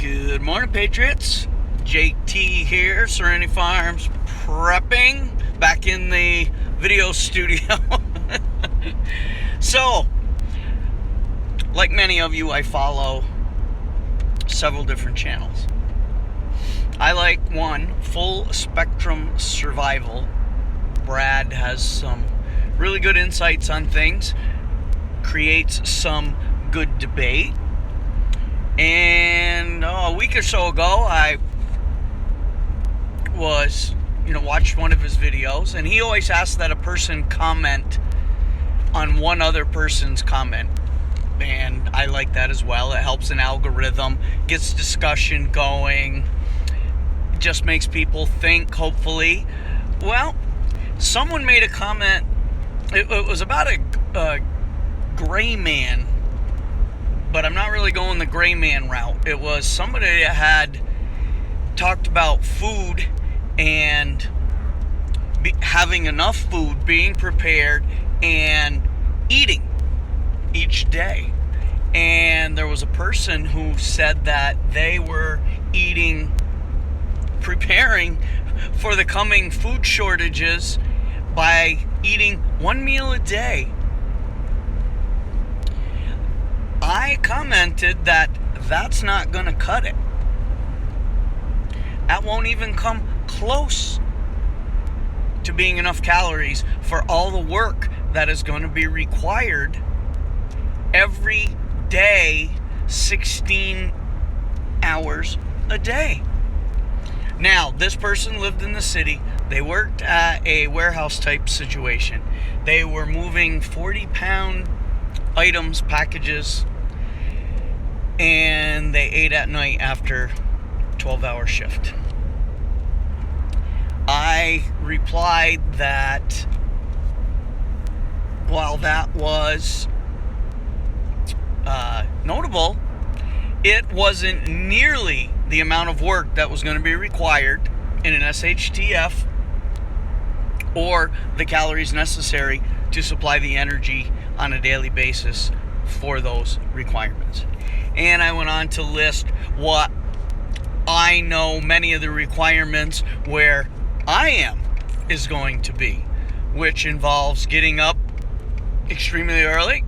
Good morning, Patriots. JT here, Serenity Farms, prepping back in the video studio. So, like many of you, I follow several different channels. I like one, Full Spectrum Survival. Brad has some really good insights on things, creates some good debate. And a week or so ago, I was, watched one of his videos, and he always asks that a person comment on one other person's comment. And I like that as well. It helps an algorithm, gets discussion going, just makes people think, hopefully. Well, someone made a comment. It was about a gray man, but I'm not really going the gray man route. It was somebody that had talked about food and having enough food, being prepared, and eating each day. And there was a person who said that they were preparing for the coming food shortages by eating one meal a day. I commented that that's not going to cut it. That won't even come close to being enough calories for all the work that is going to be required every day, 16 hours a day. Now, this person lived in the city. They worked at a warehouse type situation. They were moving 40-pound items, packages, and they ate at night after 12-hour shift. I replied that while that was notable, it wasn't nearly the amount of work that was going to be required in an SHTF or the calories necessary to supply the energy on a daily basis for those requirements. And I went on to list what I know many of the requirements where I am is going to be, which involves getting up extremely early,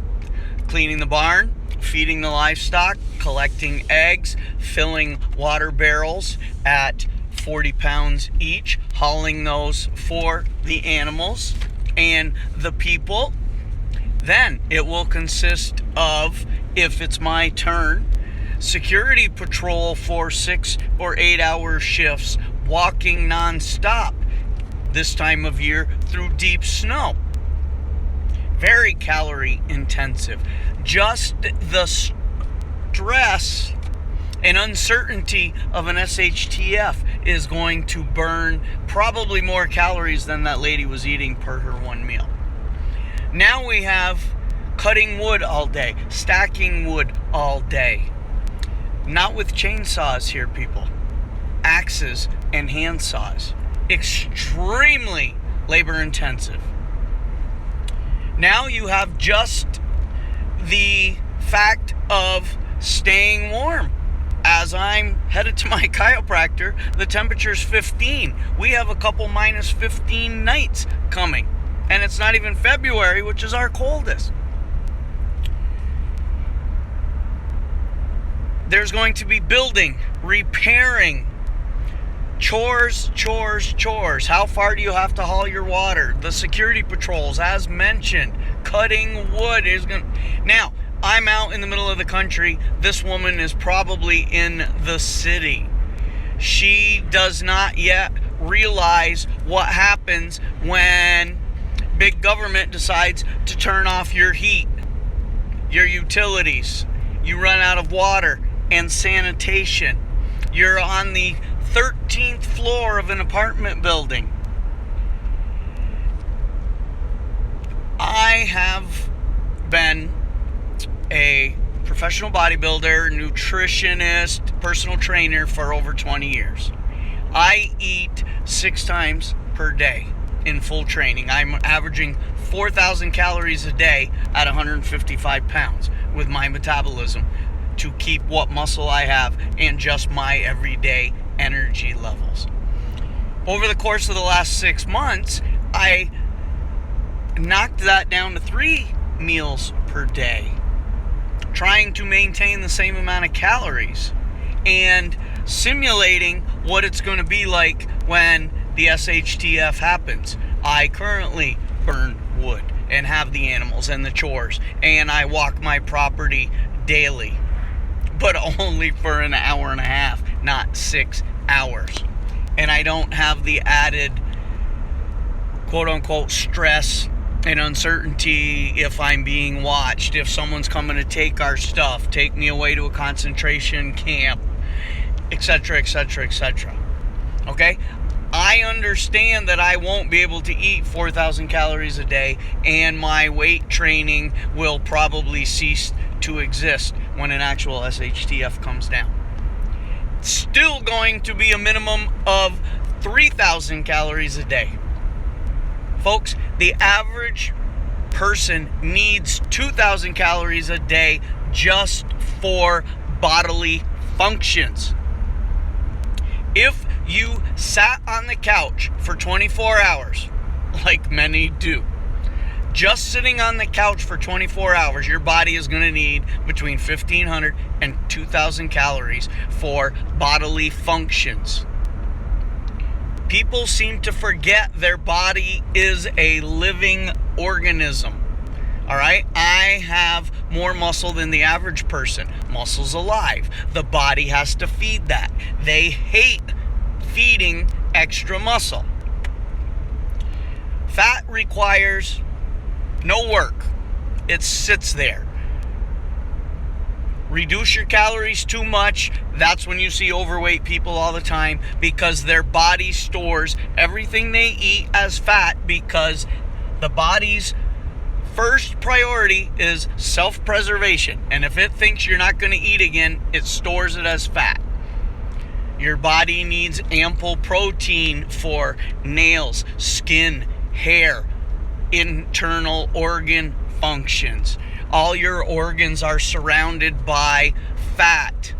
cleaning the barn, feeding the livestock, collecting eggs, filling water barrels at 40 pounds each, hauling those for the animals and the people. Then it will consist of, if it's my turn, security patrol for 6 or 8 hour shifts, walking non-stop this time of year through deep snow. Very calorie intensive. Just the stress and uncertainty of an SHTF is going to burn probably more calories than that lady was eating per her one meal. Now we have cutting wood all day, stacking wood all day. Not with chainsaws here, people. Axes and hand saws. Extremely labor intensive. Now you have just the fact of staying warm. As I'm headed to my chiropractor, the temperature's 15. We have a couple minus 15 nights coming. And it's not even February, which is our coldest. There's going to be building, repairing, chores. How far do you have to haul your water? The security patrols, as mentioned, cutting wood is going to... Now, I'm out in the middle of the country. This woman is probably in the city. She does not yet realize what happens when big government decides to turn off your heat, your utilities. You run out of water and sanitation. You're on the 13th floor of an apartment building. I have been a professional bodybuilder, nutritionist, personal trainer for over 20 years. I eat 6 times per day in full training. I'm averaging 4,000 calories a day at 155 pounds with my metabolism. to keep what muscle I have and just my everyday energy levels. Over the course of the last 6 months, I knocked that down to 3 meals per day, trying to maintain the same amount of calories and simulating what it's going to be like when the SHTF happens. I currently burn wood and have the animals and the chores, and I walk my property daily, but only for an hour and a half, not 6 hours. And I don't have the added quote-unquote stress and uncertainty if I'm being watched, if someone's coming to take our stuff, take me away to a concentration camp, etc., etc., etc. Okay? I understand that I won't be able to eat 4,000 calories a day, and my weight training will probably cease to exist when an actual SHTF comes down. Still going to be a minimum of 3,000 calories a day. Folks, the average person needs 2,000 calories a day just for bodily functions. If you sat on the couch for 24 hours, like many do, just sitting on the couch for 24 hours, your body is going to need between 1,500 and 2,000 calories for bodily functions. People seem to forget their body is a living organism. All right? I have more muscle than the average person. Muscle's alive. The body has to feed that. They hate feeding extra muscle. Fat requires no work. It sits there. Reduce your calories too much. That's when you see overweight people all the time, because their body stores everything they eat as fat, because the body's first priority is self-preservation. And if it thinks you're not going to eat again, it stores it as fat. Your body needs ample protein for nails, skin, hair, internal organ functions. All your organs are surrounded by fat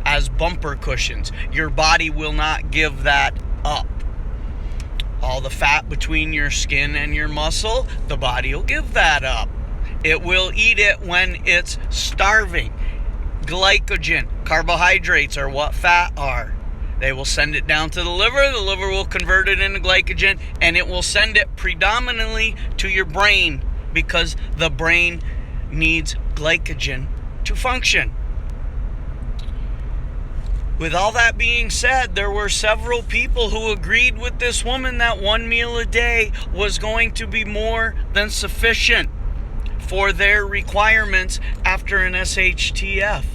as bumper cushions. Your body will not give that up. All the fat between your skin and your muscle, the body will give that up. It will eat it when it's starving. Glycogen, carbohydrates are what fat are. They will send it down to the liver. The liver will convert it into glycogen, and it will send it predominantly to your brain, because the brain needs glycogen to function. With all that being said, there were several people who agreed with this woman that 1 meal a day was going to be more than sufficient for their requirements after an SHTF.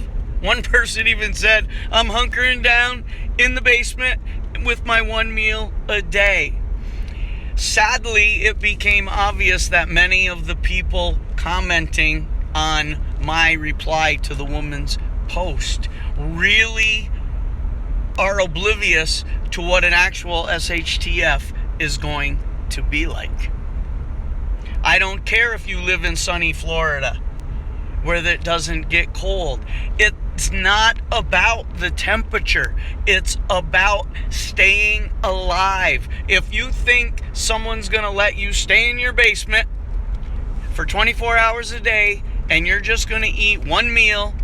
One person even said, I'm hunkering down in the basement with my 1 meal a day. Sadly, it became obvious that many of the people commenting on my reply to the woman's post really are oblivious to what an actual SHTF is going to be like. I don't care if you live in sunny Florida where it doesn't get cold. It's not about the temperature. It's about staying alive. If you think someone's going to let you stay in your basement for 24 hours a day and you're just going to eat 1 meal,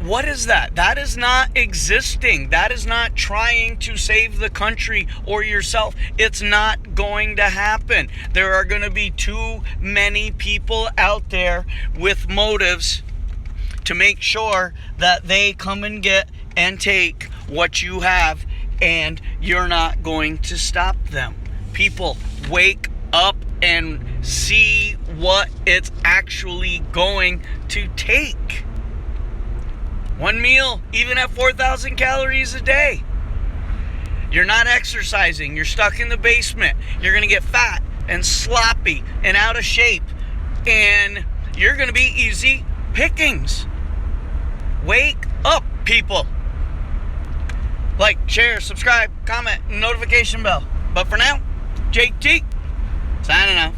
what is that? That is not existing. That is not trying to save the country or yourself. It's not going to happen. There are going to be too many people out there with motives to make sure that they come and get and take what you have, and you're not going to stop them. People, wake up and see what it's actually going to take. 1 meal, even at 4,000 calories a day. You're not exercising. You're stuck in the basement. You're going to get fat and sloppy and out of shape. And you're going to be easy pickings. Wake up, people. Like, share, subscribe, comment, notification bell. But for now, JT, signing off.